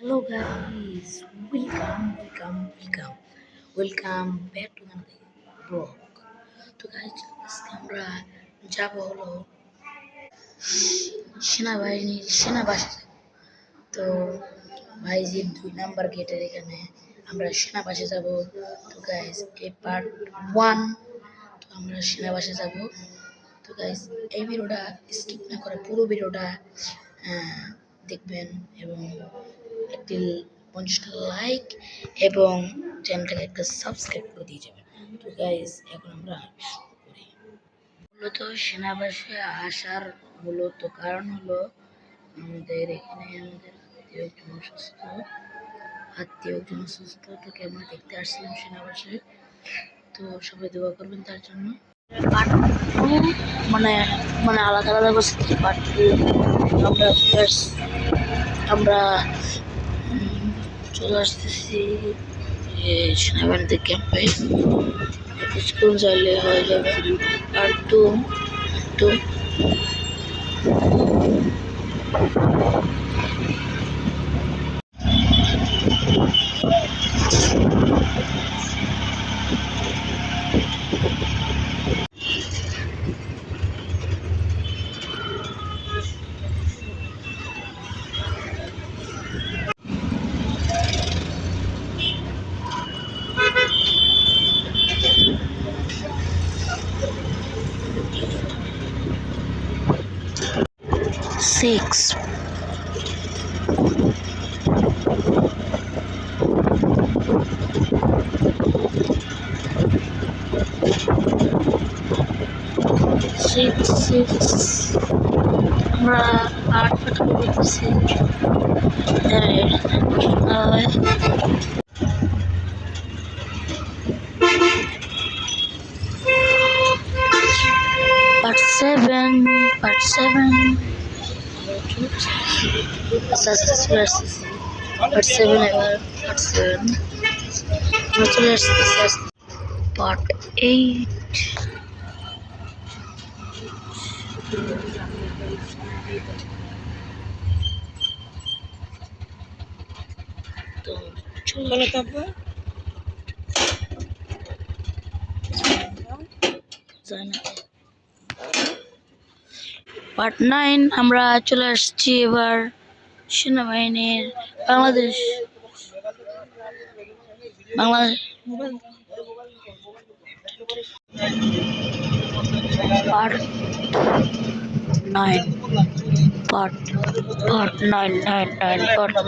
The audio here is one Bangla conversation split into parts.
Hello guys, welcome back to another vlog. তো guys, আজকে আমরা যাব হলো সেনাবাহিনীর সেনাবাসে। তো ভাইজির 2 নাম্বার গেটের এখানে আমরা সেনাবাসে যাব। তো গাইস এই পার্ট 1। তো আমরা সেনাবাসে যাব। তো গাইস এই ভিডিওটা স্কিপ না করে পুরো ভিডিওটা দেখবেন এবং একটি 50টা লাইক এবং চ্যানেলটাকে একটা সাবস্ক্রাইব করে দিয়ে যাবেন। তো গাইস এখন আমরা শুরু করি। মূলত সেনাবাসে আসার মূলত কারণ হলো আমাদের এখানে আমাদের আত্মীয় একজন অসুস্থ, তাকে আমরা দেখতে আসছিলাম সেনাবাসে। তো সবাই দোয়া করবেন তার জন্য। পার্ট 2 মানে মানে আলাদা আলাদা বসে পার্ট 2 আমরা চলে আসতেছি সেনাবাহিনীতে ক্যাম্পে। স্কুল চাইলে হয়ে যাবে পার্ট 2। Six. আমরা আট পাঠা করতেছি। Part 7. Part 7 এবার Part 7 আমরা চলে আসতেছি। Part 8 তো চলে যাবো। পার্ট 9 আমরা চলে আসছি এবার সেনাবাহিনীর বাংলাদেশ পার্ট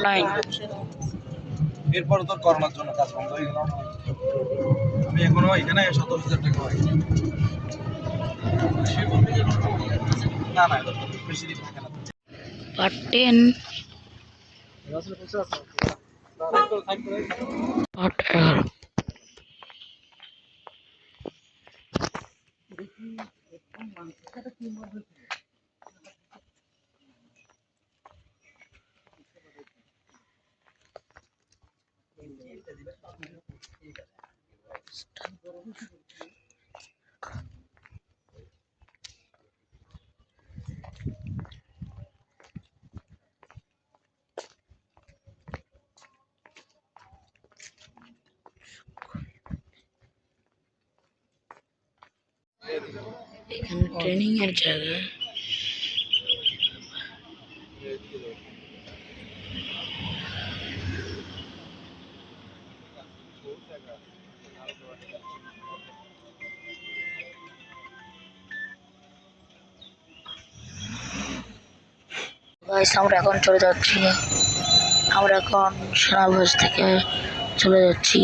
9 এরপর তো করোনার জন্য কাজ বন্ধ হয়ে গেল। আমি এখনো এখানে 17,000 টাকা পাই। না বেশি দিন থাকে না। পার্ট 10 পার্ট 11 এখানে ট্রেনিং এর জায়গা। আমরা এখন চলে যাচ্ছি। আমরা এখন সেনাবাস থেকে চলে যাচ্ছি।